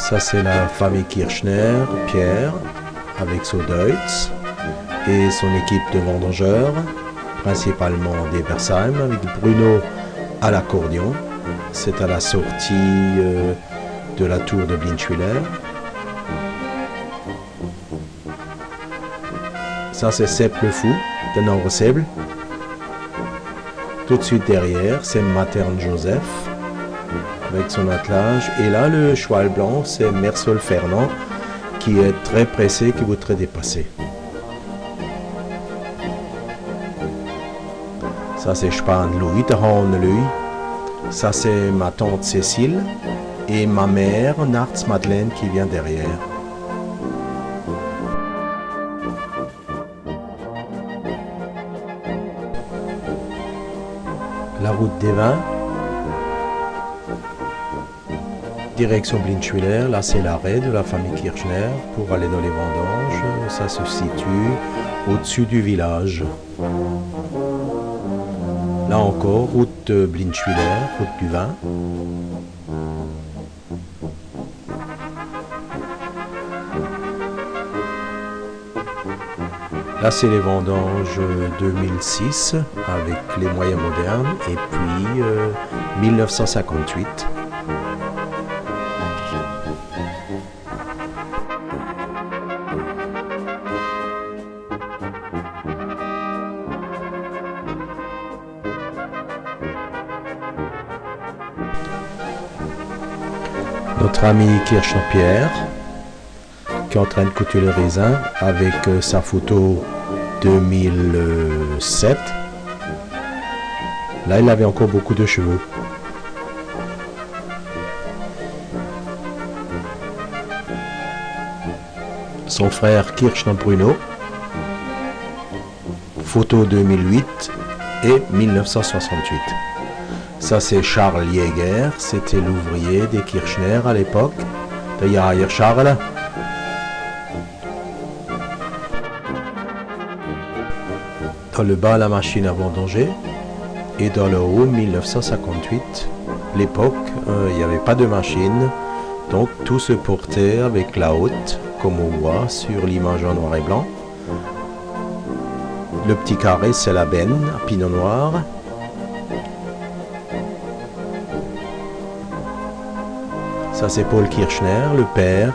Ça c'est la famille Kirchner, Pierre, avec son Deutz et son équipe de vendangeurs, principalement d'Ebersheim, avec Bruno à l'accordion. C'est à la sortie de la tour de Blinchwiller. Ça c'est Sepp le Fou, de Nord-Seble. Tout de suite derrière, c'est Materne Joseph, avec son attelage. Et là, le cheval blanc, c'est Mersol Fernand, qui est très pressé, qui voudrait dépasser. Ça, c'est Span Louis, de Louis. Ça, c'est ma tante Cécile. Et ma mère, Nartz Madeleine, qui vient derrière. La route des vins. Direction Blinchwiller, là c'est l'arrêt de la famille Kirchner pour aller dans les vendanges. Ça se situe au-dessus du village. Là encore, route de Blinchwiller, route du vin. Là c'est les vendanges 2006 avec les moyens modernes et puis 1958. Notre ami Kirchner-Pierre qui est en train de couper le raisin avec sa photo 2007. Là, il avait encore beaucoup de cheveux. Son frère Kirchner Bruno, photo 2008 et 1968. Ça, c'est Charles Jäger, c'était l'ouvrier des Kirchner à l'époque. De Jair Charles. Dans le bas, la machine à vendanger. Et dans le haut, 1958. L'époque, il n'y avait pas de machine. Donc, tout se portait avec la haute, comme on voit sur l'image en noir et blanc. Le petit carré, c'est la benne à pinot noir. Ça, c'est Paul Kirchner, le père,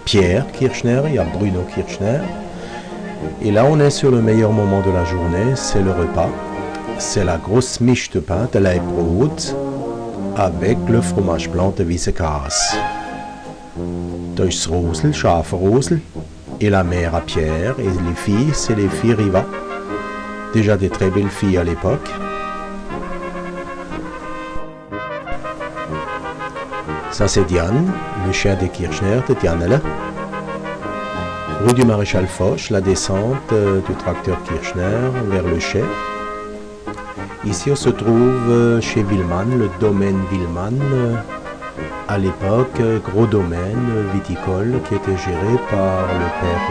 Pierre Kirchner, il y a Bruno Kirchner. Et là, on est sur le meilleur moment de la journée, c'est le repas. C'est la grosse miche de pain de Leibbrot avec le fromage blanc de Wiesekas. Durchs Rosel, Schafrosel, et la mère à Pierre, et les filles, c'est les filles Riva. Déjà des très belles filles à l'époque. Ça c'est Diane, le chien des Kirchner de Dianele. Rue du Maréchal Foch, la descente du tracteur Kirchner vers le chai. Ici on se trouve chez Villemann, le domaine Villemann. À l'époque, gros domaine viticole qui était géré par le père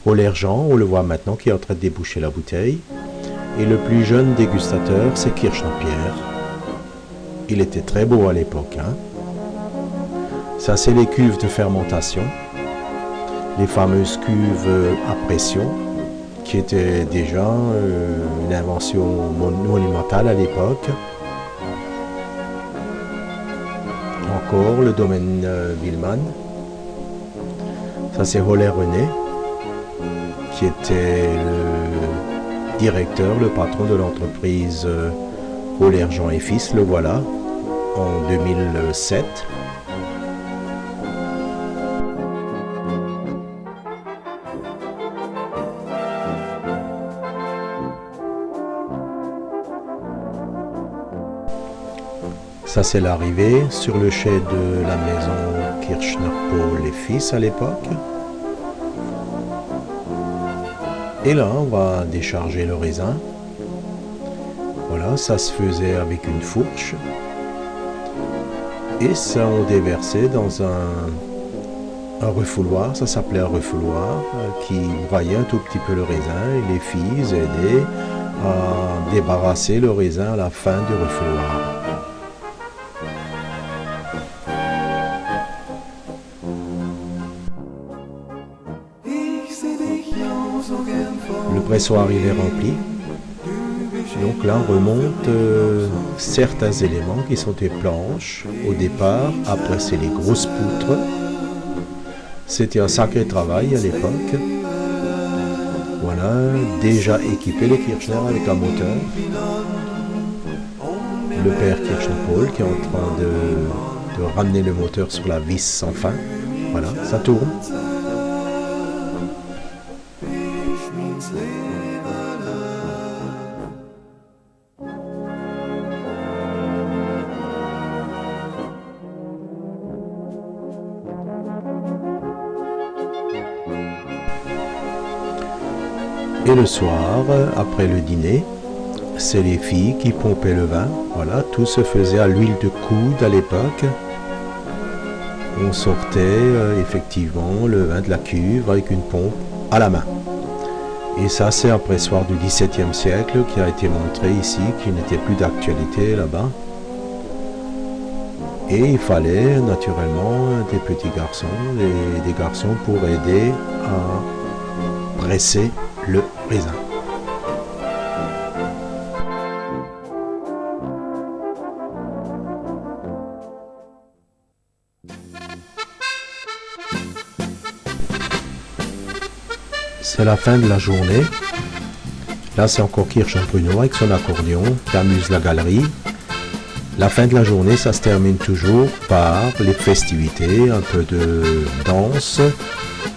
Rollerjean, on le voit maintenant qui est en train de déboucher la bouteille. Et le plus jeune dégustateur, c'est Kirchner-Pierre. Il était très beau à l'époque. Hein. Ça, c'est les cuves de fermentation. Les fameuses cuves à pression, qui étaient déjà une invention monumentale à l'époque. Encore le domaine Villemann. Ça, c'est Holler René, qui était le directeur, le patron de l'entreprise Rollerjean et Fils, le voilà, en 2007. Ça, c'est l'arrivée sur le chai de la maison Kirchner-Paul et Fils à l'époque. Et là, on va décharger le raisin. Voilà, ça se faisait avec une fourche. Et ça, on déversait dans un refouloir, ça s'appelait un refouloir, qui broyait un tout petit peu le raisin. Et les filles aidaient à débarrasser le raisin à la fin du refouloir. pressoir il est rempli. Donc là on remonte certains éléments qui sont des planches au départ. Après c'est les grosses poutres. C'était un sacré travail à l'époque. Voilà, déjà équipé les Kirchner avec un moteur. Le père Kirchner-Paul qui est en train de ramener le moteur sur la vis sans fin. Voilà, ça tourne. Et le soir, après le dîner, c'est les filles qui pompaient le vin. Voilà, tout se faisait à l'huile de coude à l'époque. On sortait effectivement le vin de la cuve avec une pompe à la main. Et ça, c'est un pressoir du XVIIe siècle qui a été montré ici, qui n'était plus d'actualité là-bas. Et il fallait naturellement des petits garçons et des garçons pour aider à presser le raisin. C'est la fin de la journée. Là, c'est encore Kirchen-Pruno avec son accordéon qui amuse la galerie. La fin de la journée, ça se termine toujours par les festivités, un peu de danse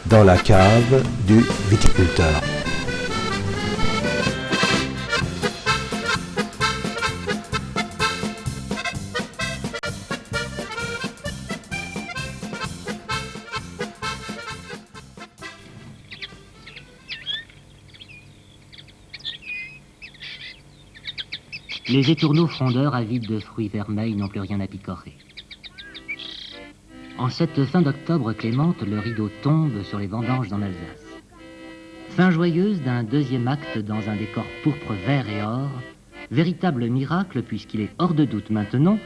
dans la cave du viticulteur. Les étourneaux frondeurs avides de fruits vermeils n'ont plus rien à picorer. En cette fin d'octobre clémente, le rideau tombe sur les vendanges dans l'Alsace. Fin joyeuse d'un deuxième acte dans un décor pourpre, vert et or, véritable miracle puisqu'il est hors de doute maintenant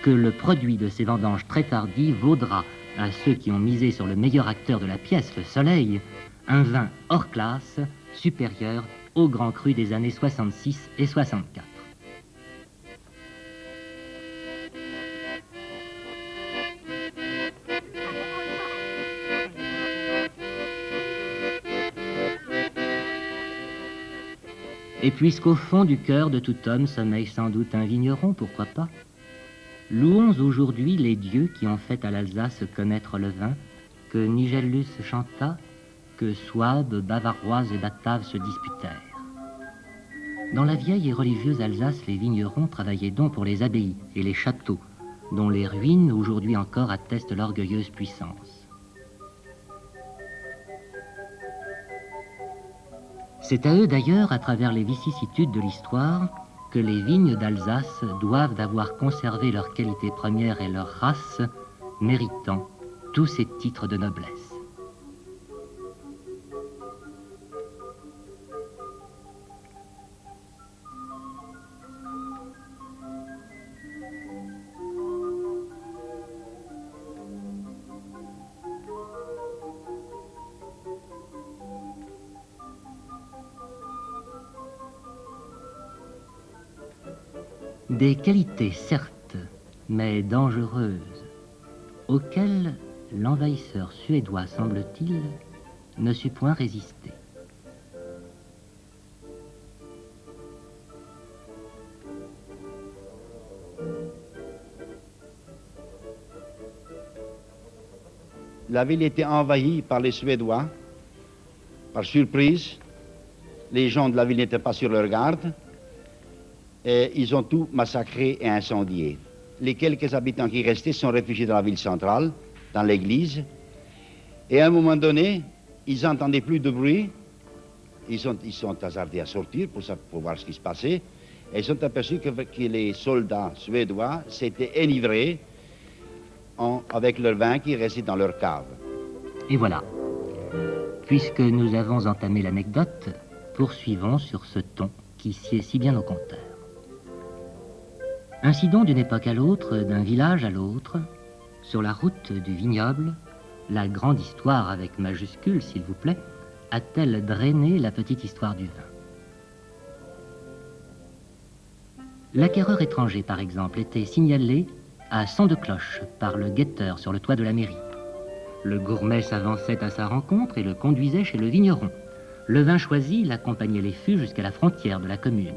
que le produit de ces vendanges très tardives vaudra à ceux qui ont misé sur le meilleur acteur de la pièce, le soleil, un vin hors classe, supérieur au grand cru des années 66 et 64. Et puisqu'au fond du cœur de tout homme sommeille sans doute un vigneron, pourquoi pas? Louons aujourd'hui les dieux qui ont fait à l'Alsace connaître le vin, que Nigellus chanta, que Souabe, Bavaroise et Bataves se disputèrent. Dans la vieille et religieuse Alsace, les vignerons travaillaient donc pour les abbayes et les châteaux, dont les ruines aujourd'hui encore attestent l'orgueilleuse puissance. C'est à eux d'ailleurs, à travers les vicissitudes de l'histoire, que les vignes d'Alsace doivent d'avoir conservé leur qualité première et leur race, méritant tous ces titres de noblesse. Des qualités certes, mais dangereuses, auxquelles l'envahisseur suédois, semble-t-il, ne sut point résister. La ville était envahie par les Suédois, par surprise. Les gens de la ville n'étaient pas sur leur garde. Et ils ont tout massacré et incendié. Les quelques habitants qui restaient sont réfugiés dans la ville centrale, dans l'église. Et à un moment donné, ils n'entendaient plus de bruit. Ils sont hasardés à sortir pour voir ce qui se passait. Et ils sont aperçus que les soldats suédois s'étaient enivrés avec leur vin qui restait dans leur cave. Et voilà. Puisque nous avons entamé l'anecdote, poursuivons sur ce ton qui sied si bien au conteur. Ainsi donc, d'une époque à l'autre, d'un village à l'autre, sur la route du vignoble, la grande histoire avec majuscule, s'il vous plaît, a-t-elle drainé la petite histoire du vin? L'acquéreur étranger, par exemple, était signalé à son de cloche par le guetteur sur le toit de la mairie. Le gourmet s'avançait à sa rencontre et le conduisait chez le vigneron. Le vin choisi l'accompagnait les fûts jusqu'à la frontière de la commune.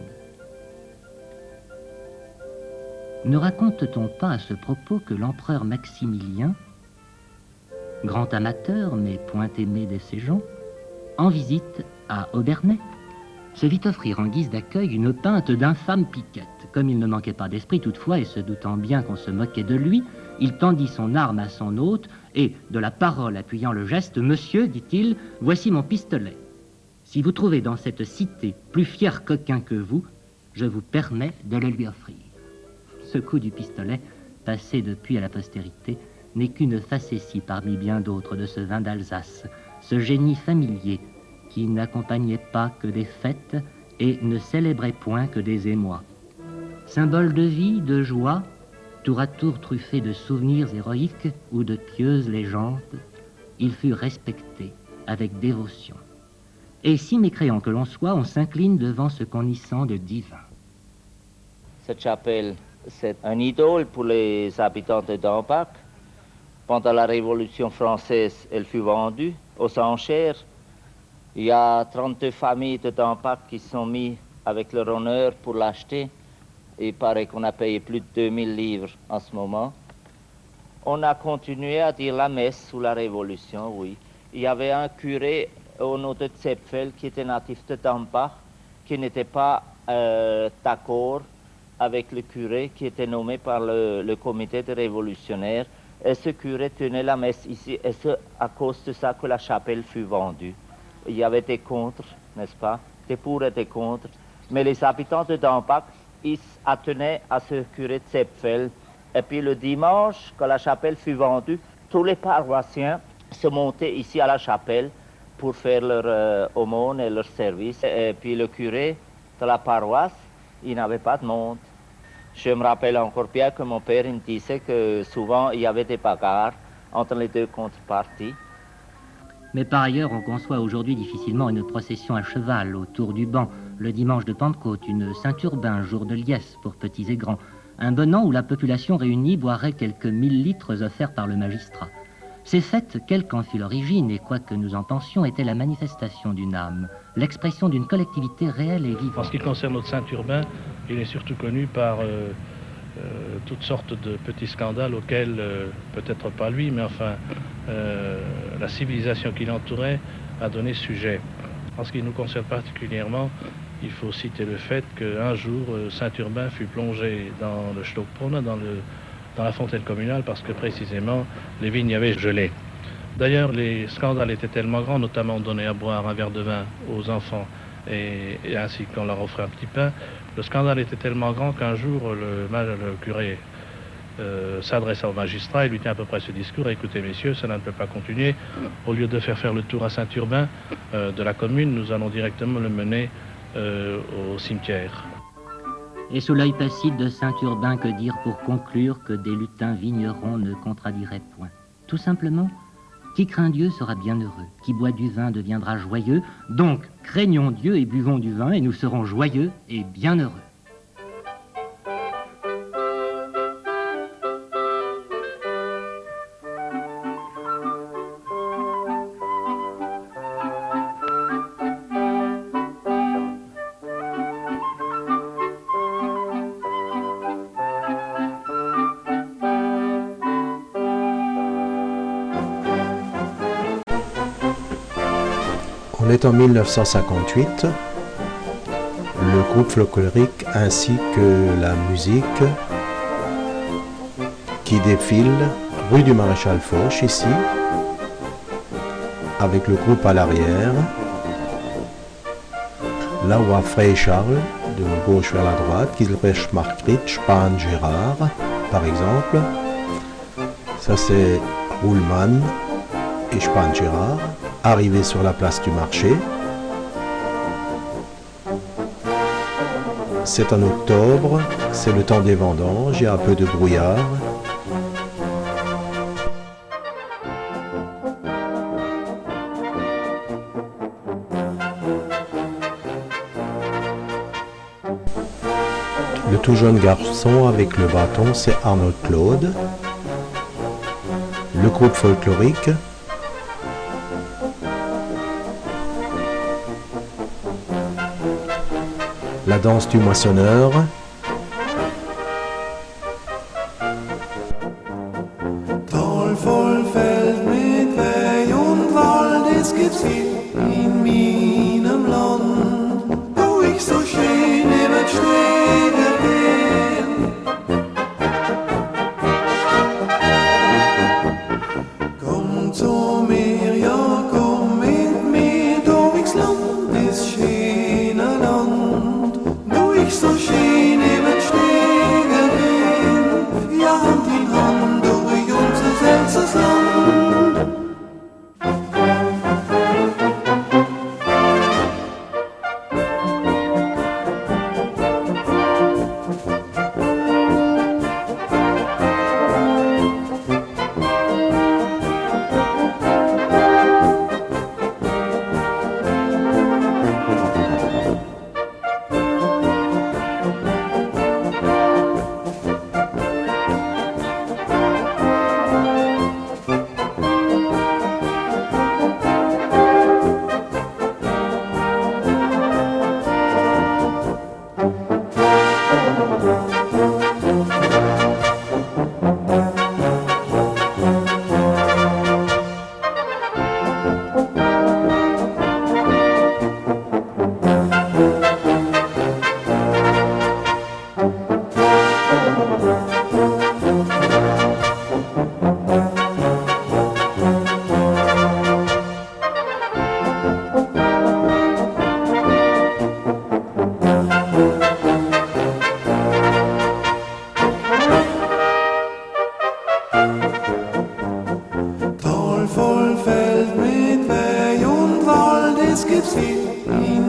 Ne raconte-t-on pas à ce propos que l'empereur Maximilien, grand amateur mais point aimé de ses gens, en visite à Obernai, se vit offrir en guise d'accueil une pinte d'infâme piquette. Comme il ne manquait pas d'esprit toutefois, et se doutant bien qu'on se moquait de lui, il tendit son arme à son hôte et, de la parole appuyant le geste, « Monsieur, dit-il, voici mon pistolet. Si vous trouvez dans cette cité plus fier coquin que vous, je vous permets de le lui offrir. » Ce coup du pistolet, passé depuis à la postérité, n'est qu'une facétie parmi bien d'autres de ce vin d'Alsace, ce génie familier qui n'accompagnait pas que des fêtes et ne célébrait point que des émois. Symbole de vie, de joie, tour à tour truffé de souvenirs héroïques ou de pieuses légendes, il fut respecté avec dévotion. Et si mécréant que l'on soit, on s'incline devant ce qu'on y sent de divin. Cette chapelle, c'est un idole pour les habitants de Dampach. Pendant la Révolution française, elle fut vendue aux enchères. Il y a 32 familles de Dampach qui sont mises avec leur honneur pour l'acheter. Il paraît qu'on a payé plus de 2000 livres en ce moment. On a continué à dire la messe sous la Révolution, oui. Il y avait un curé au nom de Zepfel qui était natif de Dampach, qui n'était pas d'accord avec le curé qui était nommé par le comité des révolutionnaires. Et ce curé tenait la messe ici, et c'est à cause de ça que la chapelle fut vendue. Il y avait des contre, n'est-ce pas, des pour et des contre. Mais les habitants de Dampach, ils attenaient à ce curé de Zepfel. Et puis le dimanche, quand la chapelle fut vendue, tous les paroissiens se montaient ici à la chapelle pour faire leur aumône et leur service. Et puis le curé de la paroisse, il n'avait pas de monde. Je me rappelle encore bien que mon père il me disait que souvent il y avait des bagarres entre les deux contreparties. Mais par ailleurs, on conçoit aujourd'hui difficilement une procession à cheval autour du banc, le dimanche de Pentecôte, une Saint-Urbain, jour de liesse pour petits et grands, un bon an où la population réunie boirait quelques 1000 litres offerts par le magistrat. Ces fêtes, quelle qu'en fût l'origine et quoi que nous en pensions, étaient la manifestation d'une âme, l'expression d'une collectivité réelle et vivante. En ce qui concerne notre Saint-Urbain, il est surtout connu par toutes sortes de petits scandales auxquels, peut-être pas lui, mais enfin, la civilisation qui l'entourait a donné sujet. En ce qui nous concerne particulièrement, il faut citer le fait qu'un jour, Saint-Urbain fut plongé dans le Stockbrunn, dans la fontaine communale, parce que précisément, les vignes avaient gelé. D'ailleurs, les scandales étaient tellement grands, notamment on donnait à boire un verre de vin aux enfants, et ainsi qu'on leur offrait un petit pain. Le scandale était tellement grand qu'un jour, le curé s'adressa au magistrat et lui tient à peu près ce discours: écoutez messieurs, cela ne peut pas continuer. Au lieu de faire le tour à Saint-Urbain de la commune, nous allons directement le mener au cimetière. Et sous l'œil passif de Saint-Urbain, que dire pour conclure que des lutins vignerons ne contradiraient point? Tout simplement, qui craint Dieu sera bien heureux, qui boit du vin deviendra joyeux, donc craignons Dieu et buvons du vin et nous serons joyeux et bien heureux. On est en 1958. Le groupe folklorique ainsi que la musique qui défile rue du Maréchal Foch ici, avec le groupe à l'arrière, là où a Frey Charles, de gauche vers la droite, Giselbrecht Margrit, Spahn Gérard, par exemple. Ça c'est Ruhlmann et Spahn Gérard, arrivés sur la place du marché. C'est en octobre, c'est le temps des vendanges, il y a un peu de brouillard. Le tout jeune garçon avec le bâton, c'est Arnold Claude. Le groupe folklorique. La danse du moissonneur. Tal voll Feld mit Weih und Wald, es gibt's hier in meinem Land, wo ich so schön über die Stege gehen. Komm zu mir, ja, komm mit mir, durchs Land, das schöne Land, wo ich so schön über die Stege gehen, ja, Hand in Hand durch unser seltsames Land. Tal voll Feld mit Weih und Wald, es gibt's hier in